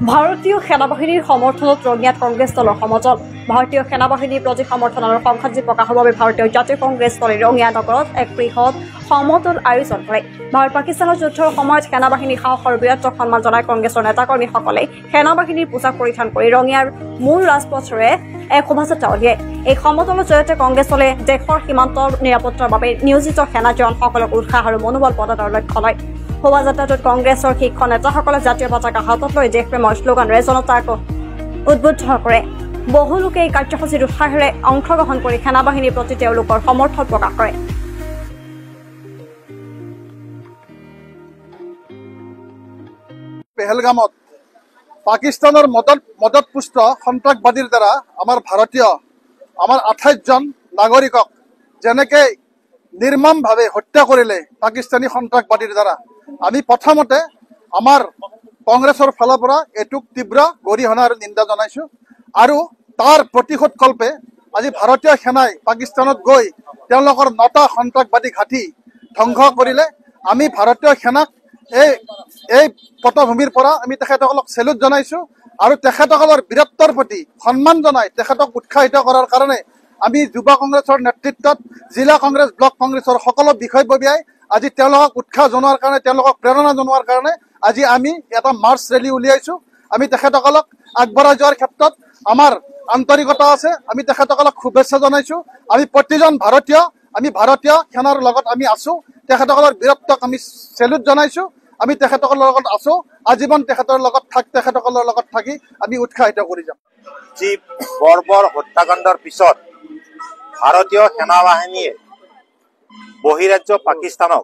ভাৰতীয় সেনাবাহিনীৰ সমৰ্থনত ৰঙিয়াত কংগ্ৰেছ দলৰ সমৰ্থন ভাৰতীয় সেনাবাহিনীৰ প্ৰতি সমৰ্থন আৰু সংহতি প্ৰকাশৰ বাবে ভাৰতীয় জাতীয় কংগ্ৰেছ দলে ৰঙিয়া নগৰত এক বৃহৎ সমদল আয়োজন কৰে। ভাৰত পাকিস্তানৰ যুদ্ধৰ সময়ত সেনাবাহিনীৰ সাহস আৰু বীৰত্বক সন্মান জনাই কংগ্ৰেছৰ নেতাকৰ্মীসকলে সেনাবাহিনীৰ পোছাক পৰিধান কৰি ৰঙিয়াৰ মূল ৰাজপথেৰে এক শোভাযাত্ৰা উলিয়ায়। এই সমদলৰ জৰিয়তে কংগ্ৰেছ দলে দেশৰ সীমান্তৰ নিৰাপত্তাৰ বাবে নিয়োজিত সেনা জোৱানসকলক উৎসাহ আৰু মনোবল প্ৰদানৰ লক্ষ্য লয়। শোভাযাত্ৰাটোত কংগ্ৰেছৰ শীৰ্ষ নেতাসকলে জাতীয় পতাকা হাতত লৈ দেশপ্ৰেমৰ শ্লোগানেৰে জনতাক উদ্বুদ্ধ কৰে। বহু লোকে এই কাৰ্যসূচীত উৎসাহেৰে অংশগ্ৰহণ কৰি সেনাবাহিনীৰ প্ৰতি তেওঁলোকৰ সমৰ্থন প্ৰকাশ কৰে। পেহেলগামত পাকিস্তানৰ মদতপুষ্ট সন্ত্ৰাসবাদীৰ দ্বাৰা আমাৰ 28 জন নাগৰিকক যেনেকে নিৰ্মমভাৱে হত্যা কৰিলে পাকিস্তানী সন্ত্ৰাসবাদীৰ দ্বাৰা আমি প্ৰথমতে আমাৰ কংগ্ৰেছৰ ফালৰ পৰা এইটোক তীব্ৰ গৰিহণা আৰু নিন্দা জনাইছো আৰু তাৰ প্ৰতিশোধ কল্পে আজি ভাৰতীয় সেনাই পাকিস্তানত গৈ তেওঁলোকৰ 9টা সন্ত্ৰাসবাদী ঘাটি ধ্বংস কৰিলে। আমি ভাৰতীয় সেনাক এই পটভূমিৰ পৰা আমি তেখেতসকলক চেলুট জনাইছো আৰু তেখেতসকলৰ বীৰত্বৰ প্ৰতি সন্মান জনাই তেখেতক উৎসাহিত কৰাৰ কাৰণে আমি যুৱ কংগ্ৰেছৰ নেতৃত্বত জিলা কংগ্ৰেছ ব্লক কংগ্ৰেছৰ সকলো বিষয়ববীয়াই আজি তেওঁলোকক উৎসাহ জনোৱাৰ কাৰণে তেওঁলোকক প্ৰেৰণা জনোৱাৰ কাৰণে আজি আমি এটা মাৰ্চ ৰেলী উলিয়াইছো। আমি তেখেতসকলক আগবঢ়াই যোৱাৰ ক্ষেত্ৰত আমাৰ আন্তৰিকতা আছে। আমি তেখেতসকলক শুভেচ্ছা জনাইছো। আমি প্ৰতিজন ভাৰতীয় সেনাৰ লগত আমি আছো। তেখেতসকলৰ বীৰত্বক আমি চেলুট জনাইছো। আমি তেখেতসকলৰ লগত আছো। আজীৱন তেখেতসকলৰ লগত থাকি আমি উৎসাহিত কৰি যাম। যি বৰ্বৰ হত্যাকাণ্ডৰ পিছত ভাৰতীয় সেনাবাহিনীয়ে বহিৰাজ্য পাকিস্তানক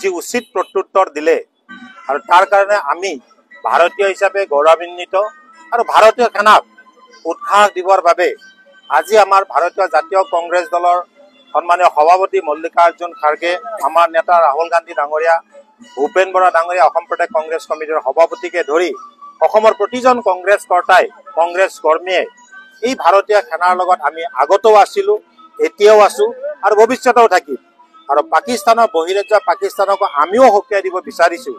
যি উচিত প্ৰত্যুত্তৰ দিলে আৰু তাৰ কাৰণে আমি ভাৰতীয় হিচাপে গৌৰৱান্বিত আৰু ভাৰতীয় সেনাক উৎসাহ দিবৰ বাবে আজি আমাৰ ভাৰতীয় জাতীয় কংগ্ৰেছ দলৰ সন্মানীয় সভাপতি মল্লিকাৰ্জুন খাৰ্গে, আমাৰ নেতা ৰাহুল গান্ধী ডাঙৰীয়া, ভূপেন বৰা ডাঙৰীয়া, অসম প্ৰদেশ কংগ্ৰেছ কমিটিৰ সভাপতিকে ধৰি অসমৰ প্ৰতিজন কংগ্ৰেছ কৰ্তাই কংগ্ৰেছ কৰ্মীয়ে এই ভাৰতীয় সেনাৰ লগত আমি আগতেও আছিলো, এতিয়াও আছো আৰু ভৱিষ্যতেও থাকিম। আৰু পাকিস্তানৰ বহিৰাজ্য পাকিস্তানকো আমিও সকীয়াই দিব বিচাৰিছো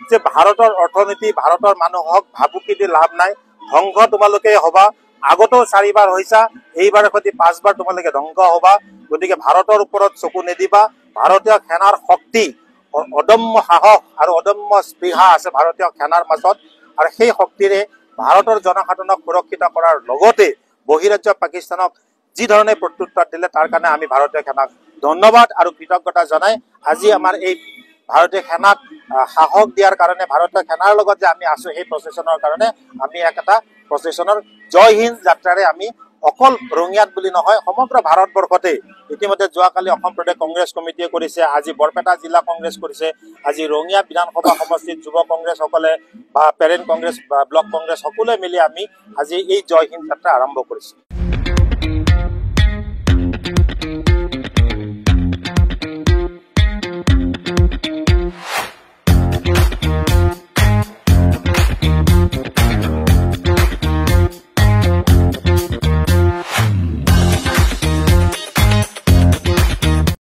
যে ভাৰতৰ অৰ্থনীতি ভাৰতৰ মানুহক ভাবুকি দি লাভ নাই। ধ্বংস তোমালোকে হবা, আগতেও 4বাৰ হৈছা, এইবাৰ সৈতে 5বাৰ তোমালোকে ধ্বংস হবা। গতিকে ভাৰতৰ ওপৰত চকু নিদিবা। ভাৰতীয় সেনাৰ শক্তি, অদম্য সাহস আৰু অদম্য স্পৃহা আছে ভাৰতীয় সেনাৰ মাজত আৰু সেই শক্তিৰে ভাৰতৰ জনসাধাৰণক সুৰক্ষিত কৰাৰ লগতে বহিৰাজ্য পাকিস্তানক যি ধৰণে প্ৰত্যুত্তৰ দিলে তাৰ কাৰণে আমি ভাৰতীয় সেনাক ধন্যবাদ আৰু কৃতজ্ঞতা জনাই আজি আমাৰ এই ভাৰতীয় সেনাক সাহস দিয়াৰ কাৰণে ভাৰতীয় সেনাৰ লগত যে আমি আছো সেই প্ৰচেছনৰ কাৰণে আমি এটা প্ৰচেছনৰ জয় হিন্দ যাত্ৰাৰে আমি অকল ৰঙিয়াত বুলি নহয় সমগ্ৰ ভাৰতবৰ্ষতে ইতিমধ্যে যোৱাকালি অসম প্ৰদেশ কংগ্ৰেছ কমিটিয়ে কৰিছে, আজি বৰপেটা জিলা কংগ্ৰেছ কৰিছে, আজি ৰঙিয়া বিধানসভা সমষ্টিত যুৱ কংগ্ৰেছসকলে বা পেৰেণ্ট কংগ্ৰেছ বা ব্লক কংগ্ৰেছ সকলোৱে মিলি আমি আজি এই জয় হিন্দ যাত্ৰা আৰম্ভ কৰিছো।